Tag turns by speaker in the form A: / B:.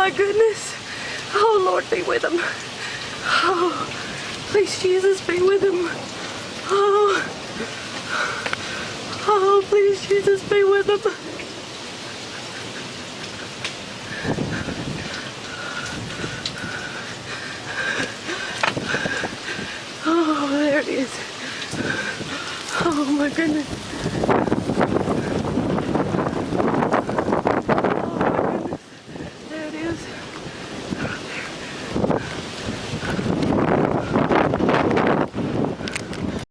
A: my goodness. Oh, Lord, be with him. Oh, please, Jesus, be with him. Oh, oh, please, Jesus, be with him. Oh, there it is. Oh, my goodness.